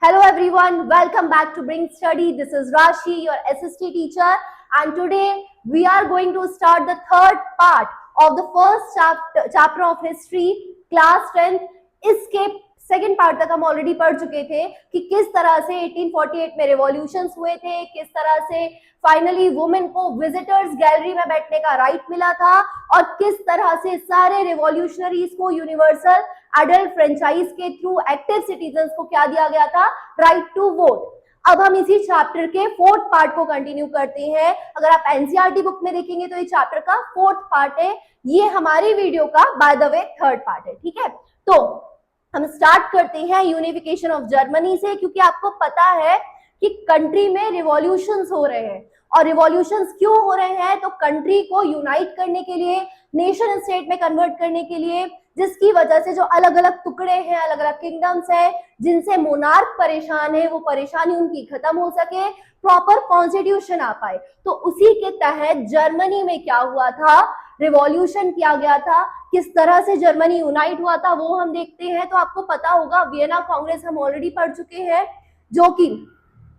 Hello everyone, welcome back to Bring Study. This is Rashi, your SST teacher, and today we are going to start the third part of the first chapter of history, class 10th. इसके second part तक हम already पढ़ चुके थे कि किस तरह से 1848 में रिवॉल्यूशंस हुए थे, किस तरह से फाइनली वुमेन को विजिटर्स गैलरी में बैठने का राइट मिला था और किस तरह से सारे रिवॉल्यूशनरीज को यूनिवर्सल एडल्ट फ्रेंचाइज के थ्रू एक्टिव सिटीजन्स को क्या दिया गया था, राइट टू वोट। अब हम इसी चैप्टर के फोर्थ पार्ट को कंटिन्यू करते हैं। अगर आप एनसीईआरटी बुक में देखेंगे तो ये चैप्टर का फोर्थ पार्ट है, ये हमारी वीडियो का by the way third part है। ठीक है, तो हम स्टार्ट करते हैं यूनिफिकेशन ऑफ जर्मनी से, क्योंकि आपको पता है कि कंट्री में रिवॉल्यूशंस हो रहे हैं। और रिवॉल्यूशंस क्यों हो रहे हैं? तो कंट्री को यूनाइट करने के लिए, नेशन स्टेट में कन्वर्ट करने के लिए, जिसकी वजह से जो अलग अलग टुकड़े हैं, अलग अलग किंगडम्स हैं, जिनसे मोनार्क परेशान है, वो परेशानी उनकी खत्म हो सके, प्रॉपर कॉन्स्टिट्यूशन आ पाए। तो उसी के तहत जर्मनी में क्या हुआ था, रिवॉल्यूशन किया गया था। किस तरह से जर्मनी यूनाइट हुआ था वो हम देखते हैं। तो आपको पता होगा वियना कांग्रेस हम ऑलरेडी पढ़ चुके हैं, जो कि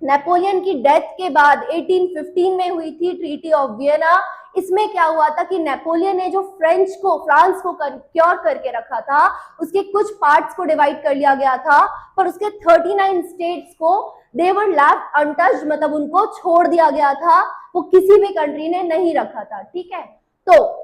नेपोलियन की डेथ के बाद 1815 में हुई थी, ट्रीटी ऑफ वियना। इसमें क्या हुआ था कि नेपोलियन ने जो फ्रांस को क्योर करके रखा था, उसके कुछ पार्ट्स को डिवाइड कर लिया गया था, पर उसके 39 स्टेट्स को दे वर लेफ्ट अनटच्ड, मतलब उनको छोड़ दिया गया था, वो किसी भी कंट्री ने नहीं रखा था। ठीक है, तो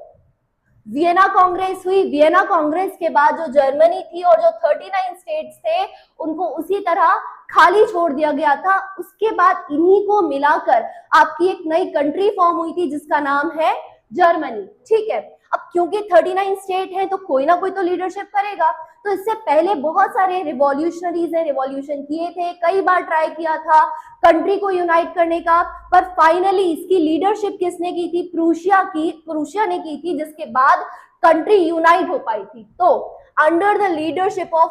वियना कांग्रेस हुई। वियना कांग्रेस के बाद जो जर्मनी थी और जो 39 स्टेट्स थे उनको उसी तरह खाली छोड़ दिया गया था। उसके बाद इन्हीं को मिलाकर आपकी एक नई कंट्री फॉर्म हुई थी जिसका नाम है जर्मनी। ठीक है, अब क्योंकि 39 स्टेट हैं तो कोई ना कोई तो लीडरशिप करेगा। तो इससे पहले बहुत सारे रिवॉल्यूशनरीज ने रिवॉल्यूशन किए थे, कई बार ट्राई किया था कंट्री को यूनाइट करने का, पर फाइनली इसकी लीडरशिप किसने की थी? प्रूशिया ने की थी, जिसके बाद कंट्री यूनाइट हो पाई थी। तो under the leadership of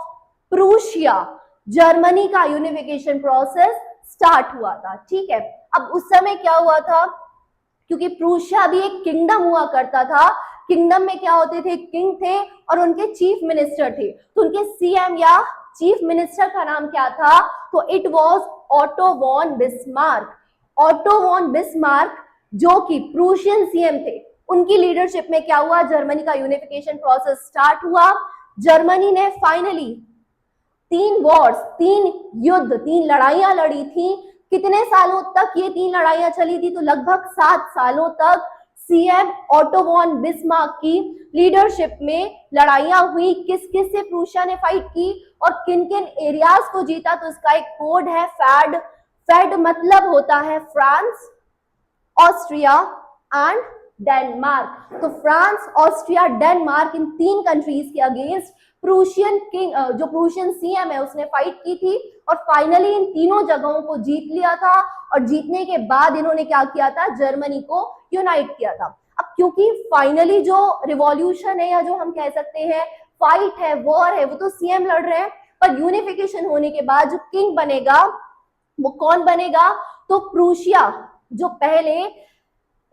Prussia Germany का यूनिफिकेशन प्रोसेस स्टार्ट हुआ था। ठीक है, अब उस समय क्या हुआ था, क्योंकि प्रूशिया भी एक किंगडम हुआ करता था। किंगडम में क्या होते थे, किंग थे और उनके चीफ मिनिस्टर थे। तो उनके सीएम या चीफ मिनिस्टर का नाम क्या था? तो it was Otto von Bismarck. Otto von Bismarck जो कि प्रूशियन सीएम थे, उनकी लीडरशिप में क्या हुआ, जर्मनी का यूनिफिकेशन प्रोसेस स्टार्ट हुआ। जर्मनी ने फाइनली 3 वॉर्स, 3 युद्ध, 3 लड़ाइयां लड़ी थी। कितने सालों तक ये 3 लड़ाइयां चली थी? तो लगभग 7 सालों तक सीएम ऑटो वॉन बिस्मार्क की लीडरशिप में लड़ाइयां हुई। किस किस से प्रूशिया ने फाइट की और किन किन एरियाज को जीता? तो इसका एक कोड है फैड। फैड मतलब होता है फ्रांस, ऑस्ट्रिया एंड डेनमार्क। तो फ्रांस, ऑस्ट्रिया, डेनमार्क, इन 3 कंट्रीज के अगेंस्ट प्रूशियन किंग, जो प्रूशियन सीएम है, उसने फाइट की थी और फाइनली इन तीनों जगहों को जीत लिया था। और जीतने के बाद इन्होंने क्या किया था, जर्मनी को यूनाइट किया था। अब क्योंकि फाइनली जो रिवॉल्यूशन है, या जो हम कह सकते हैं फाइट है, वॉर है, वो तो सीएम लड़ रहे हैं, पर यूनिफिकेशन होने के बाद जो किंग बनेगा वो कौन बनेगा? तो प्रूशिया, जो पहले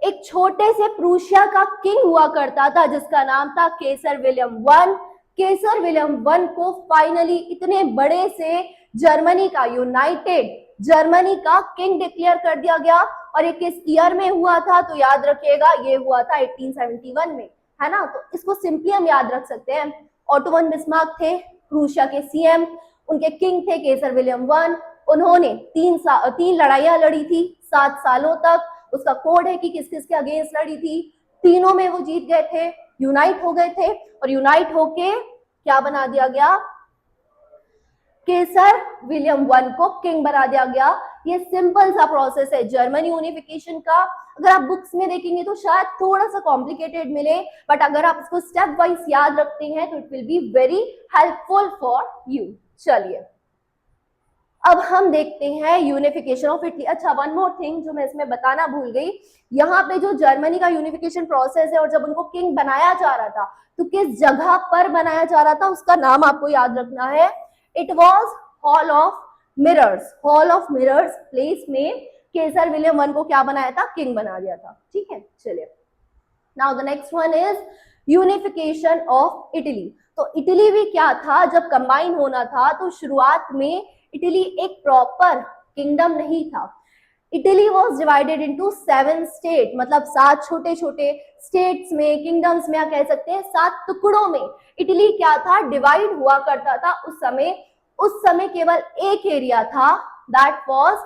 एक छोटे से प्रूशिया का किंग हुआ करता था जिसका नाम था केसर विलियम वन। केसर विलियम वन को फाइनली इतने बड़े से जर्मनी का यूनाइटेड जर्मनी का किंग डिक्लेयर कर दिया गया। और ये किस ईयर में हुआ था? तो याद रखिएगा, ये हुआ था 1871 में, है ना। तो इसको सिंपली हम याद रख सकते हैं। ऑटो वन बिस्मार्क थे प्रूशिया के सीएम, उनके किंग थे केसर विलियम वन। उन्होंने 3 लड़ाइयां लड़ी थी 7 सालों तक। उसका कोड है कि किस किस के अगेंस्ट लड़ी थी, तीनों में वो जीत गए थे, यूनाइट हो गए थे। और यूनाइट होके क्या बना दिया गया? केसर विलियम वन को किंग बना दिया गया। ये सिंपल सा प्रोसेस है जर्मनी यूनिफिकेशन का। अगर आप बुक्स में देखेंगे तो शायद थोड़ा सा कॉम्प्लिकेटेड मिले, बट अगर आप इसको स्टेप वाइज याद रखते हैं तो it will be very helpful for you. चलिए अब हम देखते हैं यूनिफिकेशन ऑफ इटली। अच्छा, वन मोर थिंग जो मैं इसमें बताना भूल गई, यहाँ पे जो जर्मनी का यूनिफिकेशन प्रोसेस है और जब उनको किंग बनाया जा रहा था तो किस जगह पर बनाया जा रहा था, उसका नाम आपको याद रखना है। It was hall of mirrors. Hall of mirrors place में केसर विलियम वन को क्या बनाया था? किंग बना दिया था। ठीक है, चलिए now the next one is unification of Italy. तो इटली भी क्या था, जब कंबाइन होना था तो शुरुआत में इटली एक प्रॉपर किंगडम नहीं था। Italy was divided into 7 state, मतलब 7 छोटे छोटे स्टेट्स में, किंगडम्स में, या कह सकते हैं 7 टुकड़ों में इटली क्या था, डिवाइड हुआ करता था उस समय केवल एक एरिया था, दैट वॉज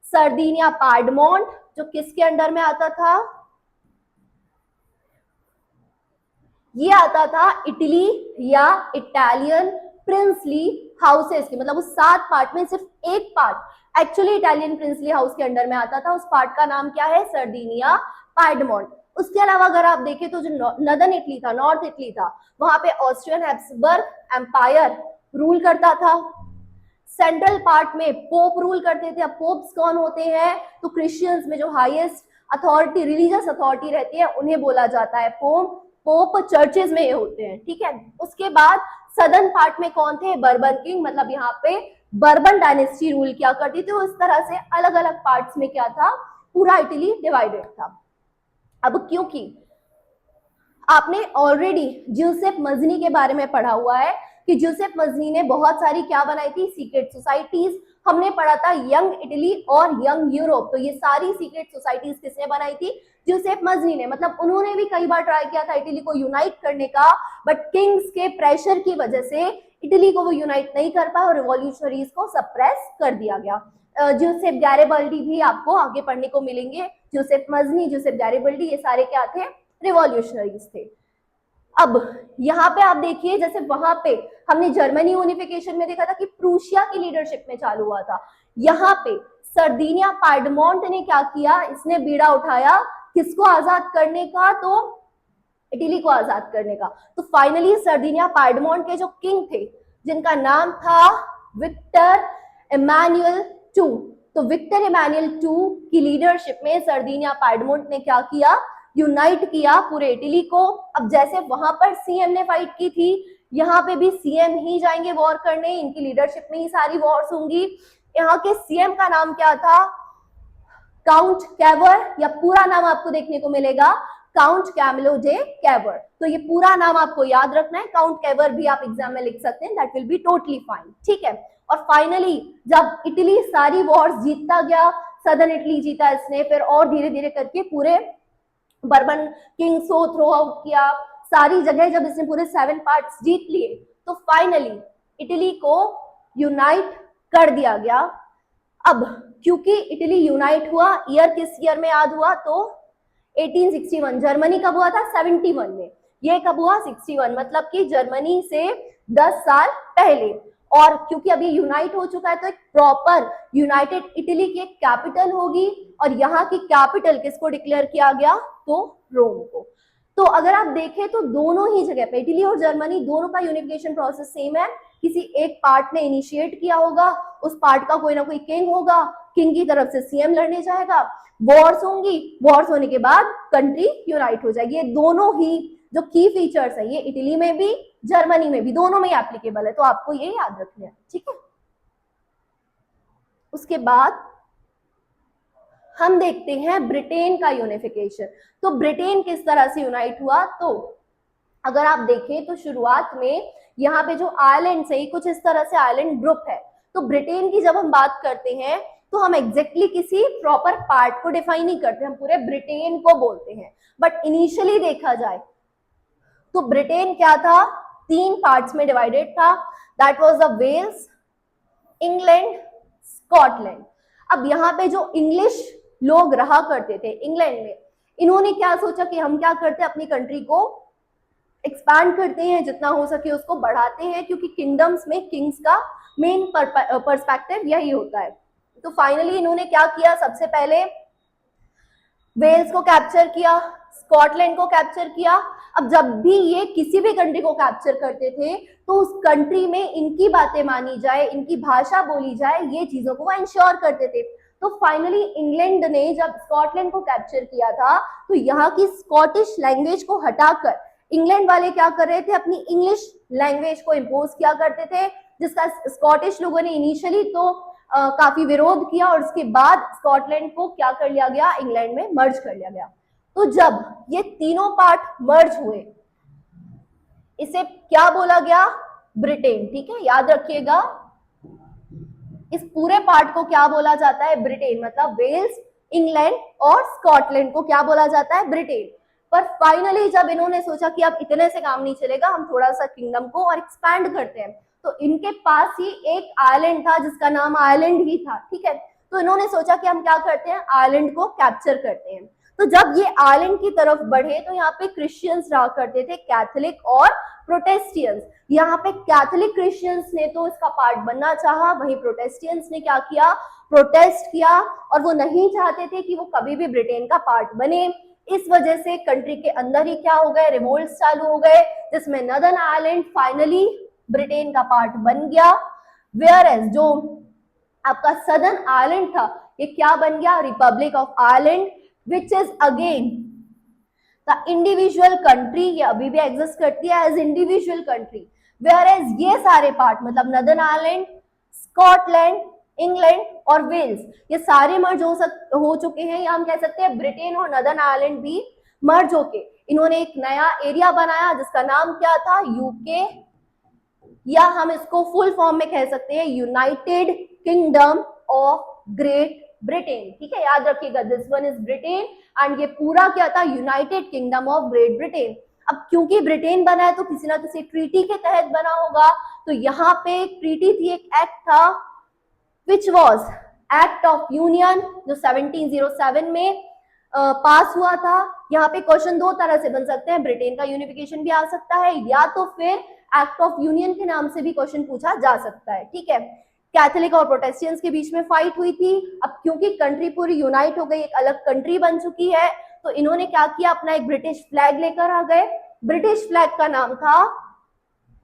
सर्दिनिया पार्डमोंट, जो किसके अंडर में आता था, ये आता था इटली या इटालियन प्रिंसली हाउसेस की, मतलब उस 7 पार्ट में सिर्फ एक part actually Italian princely house के अंडर में आता था। उस पार्ट का नाम क्या है, सर्दिनिया पार्डमोंट। उसके अलावा अगर आप देखें तो जो नॉर्दर्न इटली था, नॉर्थ इटली था, वहां पे ऑस्ट्रियन हैब्सबर्ग एम्पायर रूल करता था। सेंट्रल पार्ट में पोप रूल करते थे। अब पोप्स कौन होते हैं, तो क्रिश्चियंस में जो हाईएस्ट अथॉरिटी, रिलीजियस अथॉरिटी रहती है, उन्हें बोला जाता है पोप। पोप चर्चेज में ये होते हैं, ठीक है। उसके बाद सदर्न पार्ट में कौन थे, बर्बन किंग, मतलब यहाँ पे बर्बन डायनेस्टी रूल किया करती थी। इस तरह से अलग अलग पार्ट्स में क्या था, पूरा इटली डिवाइडेड था। अब क्योंकि आपने ऑलरेडी ज्यूसेप मजनी के बारे में पढ़ा हुआ है कि ज्यूसेप मजनी ने बहुत सारी क्या बनाई थी, सीक्रेट सोसाइटीज। हमने पढ़ा था यंग इटली और यंग यूरोप, तो ये सारी सीक्रेट सोसाइटीज किसने बनाई थी, ज्यूसेप मजनी ने। मतलब उन्होंने भी कई बार ट्राई किया था इटली को यूनाइट करने का, बट किंग्स के प्रेशर की वजह से इटली को वो यूनाइट नहीं कर पाए और रिवॉल्यूशनरीज को सप्रेस कर दिया गया। ज्यूसेप गैरिबल्डी भी आपको आगे पढ़ने को मिलेंगे। ज्यूसेप मजनी, ज्यूसेप गैरिबल्डी, ये सारे क्या थे, रिवॉल्यूशनरीज थे। अब यहाँ पे आप देखिए, जैसे वहां पे हमने जर्मनी यूनिफिकेशन में देखा था कि प्रूशिया की लीडरशिप में चालू हुआ था। यहाँ पे सर्दिनिया पार्डमोंट ने क्या किया, इसने बीड़ा उठाया किसको आजाद करने का, तो इटली को आजाद करने का। तो फाइनली सर्दिनिया पार्डमोंट के जो किंग थे, जिनका नाम था विक्टर इमैनुअल टू, तो विक्टर इमैनुअल टू की लीडरशिप में सर्दिनिया पार्डमोंट ने क्या किया, यूनाइट किया पूरे इटली को। अब जैसे वहां पर सीएम ने फाइट की थी, यहाँ पे भी सीएम ही जाएंगे वॉर करने, इनकी लीडरशिप में ही सारी वॉर्स होंगी। यहाँ के सीएम का नाम क्या था, काउंट कैवर, या पूरा नाम आपको देखने को मिलेगा काउंट कैमिलो डे कैवर। तो ये पूरा नाम आपको याद रखना है, काउंट कैवर भी आप एग्जाम में लिख सकते हैं, that will be totally fine, ठीक है। और फाइनली जब इटली सारी वॉर्स जीतता गया, सदर्न इटली जीता इसने, फिर और धीरे धीरे करके पूरे बर्बन किंग्स को थ्रो आउट किया, सारी जगह जब इसने पूरे 7 पार्ट्स जीत लिए, तो फाइनली इटली को यूनाइट कर दिया गया। अब क्योंकि इटली यूनाइट हुआ, ईयर किस ईयर में याद हुआ, तो 1861। जर्मनी कब हुआ था, 71 में। ये कब हुआ, 61, मतलब कि जर्मनी से 10 साल पहले। और क्योंकि अभी यूनाइट हो चुका है, तो एक प्रॉपर यूनाइटेड इटली की एक कैपिटल होगी, और यहाँ की कैपिटल किसको डिक्लेयर किया गया, तो रोम को। तो अगर आप देखें तो दोनों ही जगह पे इटली और जर्मनी दोनों का यूनिफिकेशन प्रोसेस सेम है। किसी एक पार्ट ने इनिशिएट किया होगा, उस पार्ट का कोई ना कोई किंग होगा, किंग की तरफ से सीएम लड़ने जाएगा, वॉर्स होंगी, वॉर्स होने के बाद कंट्री यूनाइट हो जाएगी। ये दोनों ही जो की फीचर्स है, ये इटली में भी जर्मनी में भी, दोनों में एप्लीकेबल है, तो आपको ये याद रखना है, ठीक है। उसके बाद हम देखते हैं ब्रिटेन का यूनिफिकेशन। तो ब्रिटेन किस तरह से यूनाइट हुआ, तो अगर आप देखें तो शुरुआत में यहाँ पे जो आइलैंड है, कुछ इस तरह से आइलैंड ग्रुप है। तो ब्रिटेन की जब हम बात करते हैं तो हम एग्जैक्टली किसी प्रॉपर पार्ट को डिफाइन नहीं करते, हम पूरे ब्रिटेन को बोलते हैं। बट इनिशियली देखा जाए तो ब्रिटेन क्या था, 3 पार्ट्स में डिवाइडेड था, that was the Wales, England, Scotland. अब यहाँ पे जो इंग्लिश लोग रहा करते थे इंग्लैंड में, इन्होंने क्या सोचा कि हम क्या करते हैं, अपनी कंट्री को एक्सपैंड करते हैं, जितना हो सके उसको बढ़ाते हैं, क्योंकि किंगडम्स में किंग्स का मेन पर्सपेक्टिव यही होता है। तो फाइनली इन्होंने क्या किया, सबसे पहले वेल्स को कैप्चर किया, स्कॉटलैंड को कैप्चर किया। अब जब भी ये किसी भी कंट्री को कैप्चर करते थे तो उस कंट्री में इनकी बातें मानी जाए, इनकी भाषा बोली जाए, ये चीजों को वो इंश्योर करते थे। तो फाइनली इंग्लैंड ने जब स्कॉटलैंड को कैप्चर किया था, तो यहाँ की स्कॉटिश लैंग्वेज को हटाकर इंग्लैंड वाले क्या कर रहे थे, अपनी इंग्लिश लैंग्वेज को इम्पोज किया करते थे, जिसका स्कॉटिश लोगों ने इनिशियली तो काफी विरोध किया, और उसके बाद स्कॉटलैंड को क्या कर लिया गया, इंग्लैंड में मर्ज कर लिया गया। तो जब ये तीनों पार्ट मर्ज हुए, इसे क्या बोला गया, ब्रिटेन, ठीक है, याद रखिएगा। इस पूरे पार्ट को क्या बोला जाता है? ब्रिटेन। मतलब वेल्स, इंग्लैंड और स्कॉटलैंड को क्या बोला जाता है? ब्रिटेन। पर फाइनली जब इन्होंने सोचा कि अब इतने से काम नहीं चलेगा, हम थोड़ा सा किंगडम को और एक्सपैंड करते हैं, तो इनके पास ही एक आइलैंड था जिसका नाम आयरलैंड ही था, ठीक है। तो इन्होंने सोचा कि हम क्या करते हैं, आइलैंड को कैप्चर करते हैं। तो जब ये आइलैंड की तरफ बढ़े तो यहाँ पे क्रिश्चियंस रहा करते थे, कैथोलिक और प्रोटेस्टियंस। यहाँ पे कैथोलिक क्रिश्चियंस ने तो इसका पार्ट बनना चाहा, वहीं प्रोटेस्टियंस ने क्या किया, प्रोटेस्ट किया, और वो नहीं चाहते थे कि वो कभी भी ब्रिटेन का पार्ट बने। इस वजह से कंट्री के अंदर ही क्या हो गए, रिवोल्ट चालू हो गए, जिसमें नदर्न आयरलैंड फाइनली ब्रिटेन का पार्ट बन गया। वेयर एज जो आपका सदर्न आयरलैंड था, ये क्या बन गया, republic of Ireland, which is again the individual country. ये अभी भी एग्जिस्ट करती है as individual country. Whereas ये सारे पार्ट मतलब नदर्न आयरलैंड, स्कॉटलैंड, इंग्लैंड और वेल्स, ये सारे मर्ज हो चुके हैं, या हम कह सकते हैं ब्रिटेन और नदर्न आयरलैंड भी मर्ज होके इन्होंने एक नया एरिया बनाया जिसका नाम क्या था, यूके, या हम इसको फुल फॉर्म में कह सकते हैं United kingdom of great Britain. ठीक है, याद रखिएगा, this one is Britain and ये पूरा क्या था, United kingdom of great Britain. अब क्योंकि ब्रिटेन बना है तो किसी ना किसी ट्रीटी के तहत बना होगा, तो यहाँ पे एक ट्रीटी थी, एक एक्ट था, which was act of union, जो 1707 में पास हुआ था। यहाँ पे क्वेश्चन दो तरह से बन सकते हैं, ब्रिटेन का यूनिफिकेशन भी आ सकता है, या तो फिर एक्ट ऑफ यूनियन के नाम से भी क्वेश्चन पूछा जा सकता है। ठीक है, कैथोलिक और प्रोटेस्टेंट्स के बीच में फाइट हुई थी। अब क्योंकि कंट्री पूरी यूनाइट हो गई, एक अलग कंट्री बन चुकी है, तो इन्होंने क्या किया, अपना एक ब्रिटिश फ्लैग लेकर आ गए। ब्रिटिश फ्लैग का नाम था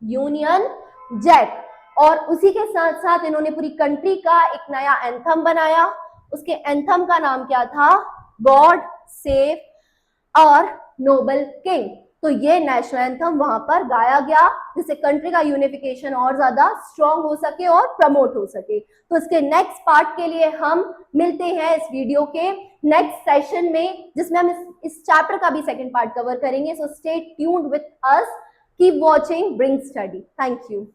यूनियन जैक, और उसी के साथ साथ इन्होंने पूरी कंट्री का एक नया एंथम बनाया। उसके एंथम का नाम क्या था, गॉड सेव और नोबल किंग। तो ये नेशनल एंथम वहां पर गाया गया, जिससे कंट्री का यूनिफिकेशन और ज्यादा स्ट्रॉन्ग हो सके और प्रमोट हो सके। तो इसके नेक्स्ट पार्ट के लिए हम मिलते हैं इस वीडियो के नेक्स्ट सेशन में, जिसमें हम इस चैप्टर का भी सेकंड पार्ट कवर करेंगे। So stay tuned with us, keep watching bring study. Thank you.